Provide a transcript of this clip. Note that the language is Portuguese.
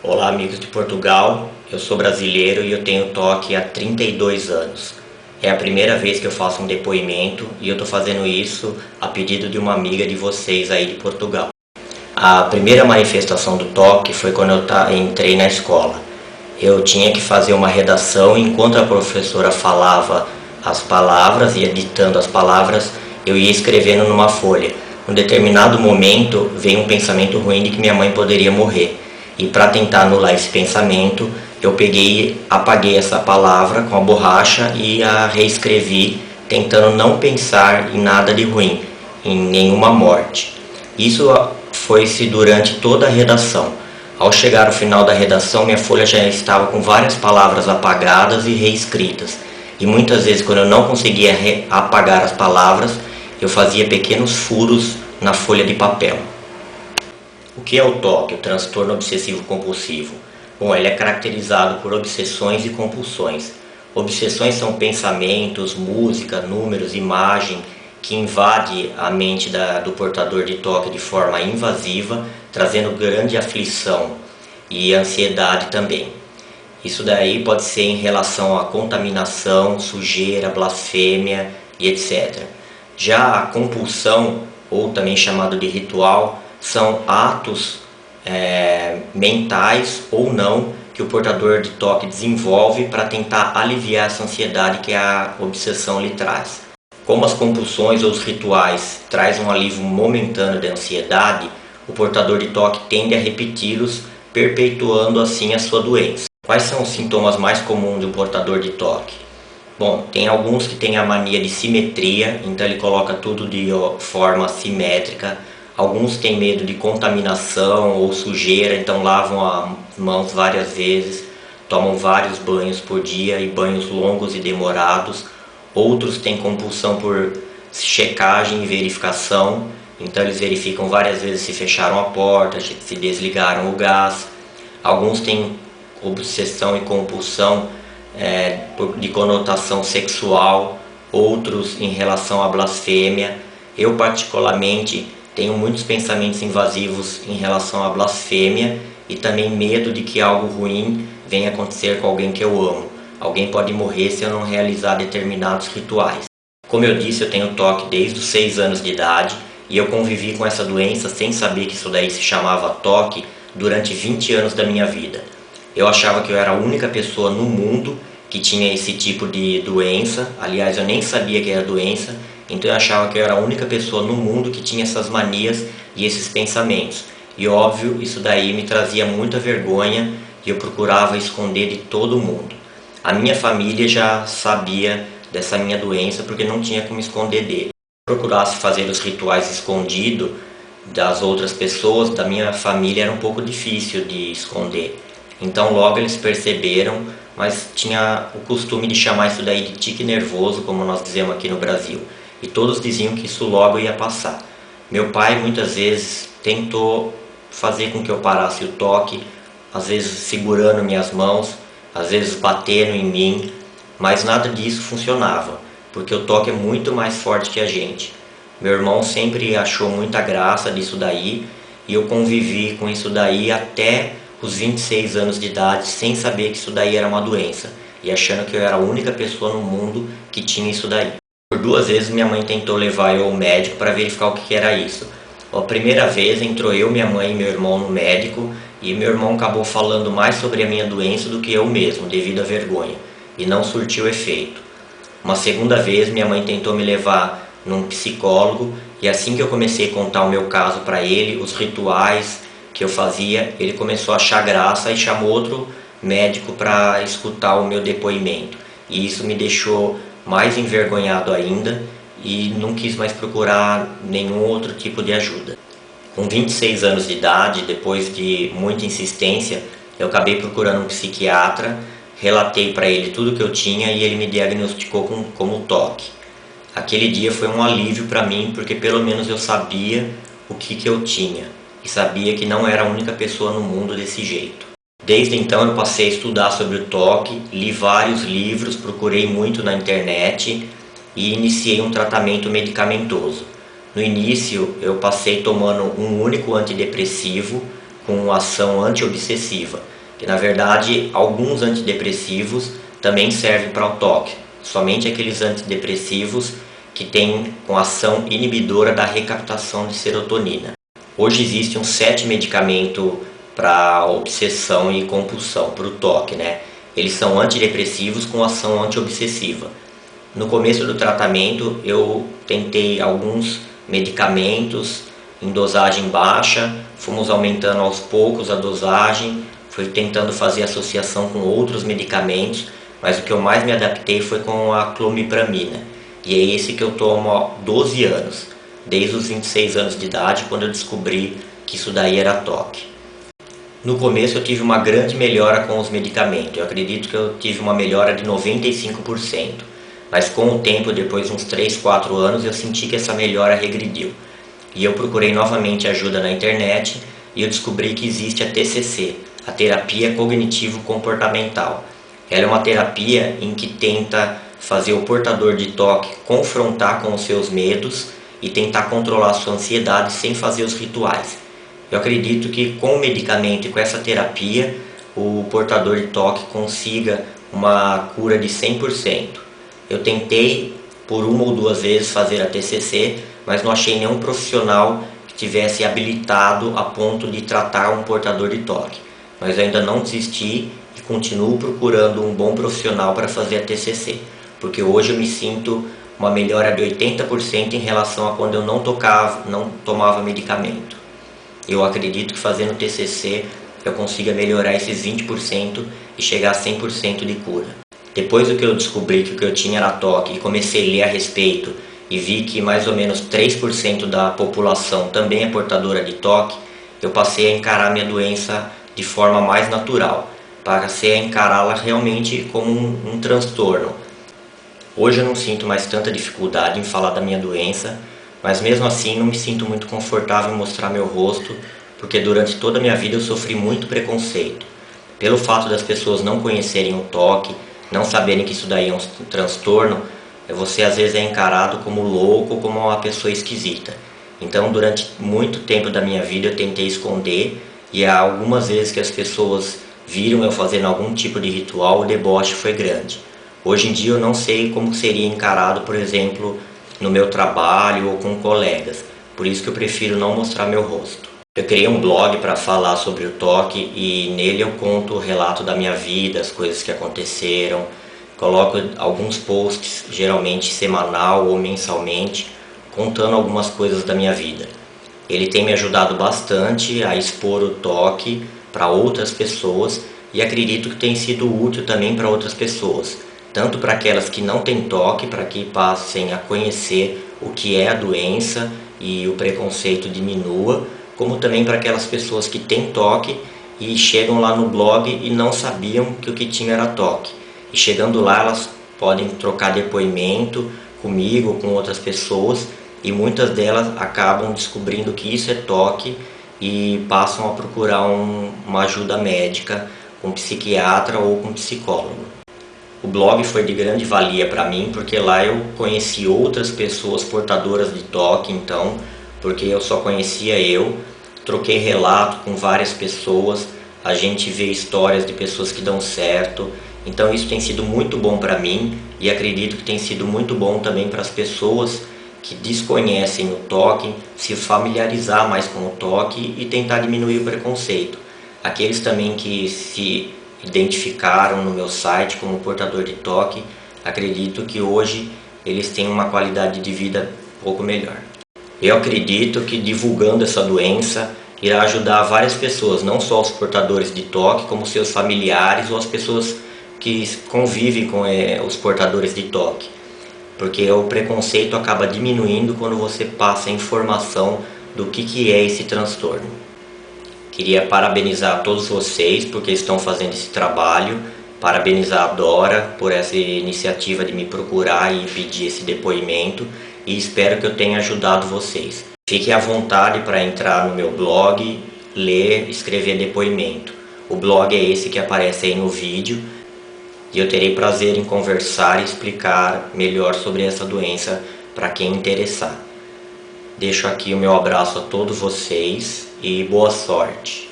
Olá, amigos de Portugal. Eu sou brasileiro e eu tenho toque há 32 anos. É a primeira vez que eu faço um depoimento e eu estou fazendo isso a pedido de uma amiga de vocês aí de Portugal. A primeira manifestação do toque foi quando eu entrei na escola. Eu tinha que fazer uma redação e enquanto a professora falava as palavras, ia ditando as palavras, eu ia escrevendo numa folha. Num determinado momento veio um pensamento ruim de que minha mãe poderia morrer. E para tentar anular esse pensamento, eu apaguei essa palavra com a borracha e a reescrevi, tentando não pensar em nada de ruim, em nenhuma morte. Isso foi-se durante toda a redação. Ao chegar ao final da redação, minha folha já estava com várias palavras apagadas e reescritas. E muitas vezes, quando eu não conseguia apagar as palavras, eu fazia pequenos furos na folha de papel. O que é o TOC, o transtorno obsessivo compulsivo? Bom, ele é caracterizado por obsessões e compulsões. Obsessões são pensamentos, música, números, imagem, que invade a mente do portador de TOC de forma invasiva, trazendo grande aflição e ansiedade também. Isso daí pode ser em relação à contaminação, sujeira, blasfêmia e etc. Já a compulsão, ou também chamado de ritual, são atos mentais ou não que o portador de TOC desenvolve para tentar aliviar essa ansiedade que a obsessão lhe traz. Como as compulsões ou os rituais trazem um alívio momentâneo da ansiedade, o portador de TOC tende a repeti-los, perpetuando assim a sua doença. Quais são os sintomas mais comuns de um portador de TOC? Bom, tem alguns que têm a mania de simetria, então ele coloca tudo de forma simétrica. Alguns têm medo de contaminação ou sujeira, então lavam as mãos várias vezes, tomam vários banhos por dia e banhos longos e demorados. Outros têm compulsão por checagem e verificação, então eles verificam várias vezes se fecharam a porta, se desligaram o gás. Alguns têm obsessão e compulsão de conotação sexual, outros em relação à blasfêmia. Eu particularmente tenho muitos pensamentos invasivos em relação à blasfêmia e também medo de que algo ruim venha acontecer com alguém que eu amo. Alguém pode morrer se eu não realizar determinados rituais. Como eu disse, eu tenho TOC desde os 6 anos de idade e eu convivi com essa doença sem saber que isso daí se chamava TOC durante 20 anos da minha vida. Eu achava que eu era a única pessoa no mundo que tinha esse tipo de doença. Aliás, eu nem sabia que era doença, então eu achava que eu era a única pessoa no mundo que tinha essas manias e esses pensamentos. E óbvio, isso daí me trazia muita vergonha e eu procurava esconder de todo mundo. A minha família já sabia dessa minha doença porque não tinha como esconder dele. Se eu procurasse fazer os rituais escondido das outras pessoas, da minha família, era um pouco difícil de esconder. Então logo eles perceberam, mas tinha o costume de chamar isso daí de tique nervoso, como nós dizemos aqui no Brasil. E todos diziam que isso logo ia passar. Meu pai muitas vezes tentou fazer com que eu parasse o TOC, às vezes segurando minhas mãos, às vezes batendo em mim, mas nada disso funcionava, porque o TOC é muito mais forte que a gente. Meu irmão sempre achou muita graça disso daí e eu convivi com isso daí até os 26 anos de idade sem saber que isso daí era uma doença e achando que eu era a única pessoa no mundo que tinha isso daí. Por 2 vezes minha mãe tentou levar eu ao médico para verificar o que era isso. A primeira vez entrou eu, minha mãe e meu irmão no médico e meu irmão acabou falando mais sobre a minha doença do que eu mesmo, devido à vergonha, e não surtiu efeito. Uma segunda vez minha mãe tentou me levar num psicólogo e assim que eu comecei a contar o meu caso para ele, os rituais que eu fazia, ele começou a achar graça e chamou outro médico para escutar o meu depoimento. E isso me deixou mais envergonhado ainda e não quis mais procurar nenhum outro tipo de ajuda. Com 26 anos de idade, depois de muita insistência, eu acabei procurando um psiquiatra, relatei para ele tudo que eu tinha e ele me diagnosticou como TOC. Aquele dia foi um alívio para mim, porque pelo menos eu sabia o que eu tinha e sabia que não era a única pessoa no mundo desse jeito. Desde então eu passei a estudar sobre o TOC, li vários livros, procurei muito na internet e iniciei um tratamento medicamentoso. No início eu passei tomando um único antidepressivo com ação antiobsessiva, que na verdade alguns antidepressivos também servem para o TOC, somente aqueles antidepressivos que têm com ação inibidora da recaptação de serotonina. Hoje existem uns 7 medicamentos para obsessão e compulsão, para o TOC, né? Eles são antidepressivos com ação antiobsessiva. No começo do tratamento eu tentei alguns medicamentos em dosagem baixa, fomos aumentando aos poucos a dosagem, fui tentando fazer associação com outros medicamentos, mas o que eu mais me adaptei foi com a clomipramina. E é esse que eu tomo há 12 anos, desde os 26 anos de idade, quando eu descobri que isso daí era TOC. No começo eu tive uma grande melhora com os medicamentos, eu acredito que eu tive uma melhora de 95%, mas com o tempo, depois de uns 3, 4 anos, eu senti que essa melhora regrediu. E eu procurei novamente ajuda na internet e eu descobri que existe a TCC, a Terapia Cognitivo-Comportamental. Ela é uma terapia em que tenta fazer o portador de TOC confrontar com os seus medos e tentar controlar a sua ansiedade sem fazer os rituais. Eu acredito que com o medicamento e com essa terapia, o portador de TOC consiga uma cura de 100%. Eu tentei por 1 ou 2 vezes fazer a TCC, mas não achei nenhum profissional que tivesse habilitado a ponto de tratar um portador de TOC. Mas eu ainda não desisti e continuo procurando um bom profissional para fazer a TCC, porque hoje eu me sinto uma melhora de 80% em relação a quando eu não tomava medicamento. Eu acredito que fazendo TCC eu consiga melhorar esses 20% e chegar a 100% de cura. Depois do que eu descobri que o que eu tinha era TOC e comecei a ler a respeito e vi que mais ou menos 3% da população também é portadora de TOC, eu passei a encarar minha doença de forma mais natural, passei a encará-la realmente como um transtorno. Hoje eu não sinto mais tanta dificuldade em falar da minha doença, mas mesmo assim não me sinto muito confortável em mostrar meu rosto, porque durante toda a minha vida eu sofri muito preconceito. Pelo fato das pessoas não conhecerem o TOC, não saberem que isso daí é um transtorno, você às vezes é encarado como louco ou como uma pessoa esquisita. Então durante muito tempo da minha vida eu tentei esconder, e há algumas vezes que as pessoas viram eu fazendo algum tipo de ritual, o deboche foi grande. Hoje em dia eu não sei como seria encarado, por exemplo, no meu trabalho ou com colegas, por isso que eu prefiro não mostrar meu rosto. Eu criei um blog para falar sobre o TOC e nele eu conto o relato da minha vida, as coisas que aconteceram, coloco alguns posts, geralmente semanal ou mensalmente, contando algumas coisas da minha vida. Ele tem me ajudado bastante a expor o TOC para outras pessoas e acredito que tem sido útil também para outras pessoas, tanto para aquelas que não têm TOC, para que passem a conhecer o que é a doença e o preconceito diminua, como também para aquelas pessoas que têm TOC e chegam lá no blog e não sabiam que o que tinha era TOC. E chegando lá elas podem trocar depoimento comigo ou com outras pessoas e muitas delas acabam descobrindo que isso é TOC e passam a procurar uma ajuda médica com psiquiatra ou com psicólogo. O blog foi de grande valia para mim porque lá eu conheci outras pessoas portadoras de TOC, então, porque eu só conhecia eu, troquei relato com várias pessoas, a gente vê histórias de pessoas que dão certo, então isso tem sido muito bom para mim e acredito que tem sido muito bom também para as pessoas que desconhecem o TOC, se familiarizar mais com o TOC e tentar diminuir o preconceito. Aqueles também que se identificaram no meu site como portador de TOC, acredito que hoje eles têm uma qualidade de vida um pouco melhor. Eu acredito que divulgando essa doença irá ajudar várias pessoas, não só os portadores de TOC, como seus familiares ou as pessoas que convivem com os portadores de TOC, porque o preconceito acaba diminuindo quando você passa a informação do que é esse transtorno. Queria parabenizar todos vocês porque estão fazendo esse trabalho, parabenizar a Dora por essa iniciativa de me procurar e pedir esse depoimento e espero que eu tenha ajudado vocês. Fiquem à vontade para entrar no meu blog, ler, escrever depoimento. O blog é esse que aparece aí no vídeo e eu terei prazer em conversar e explicar melhor sobre essa doença para quem interessar. Deixo aqui o meu abraço a todos vocês e boa sorte.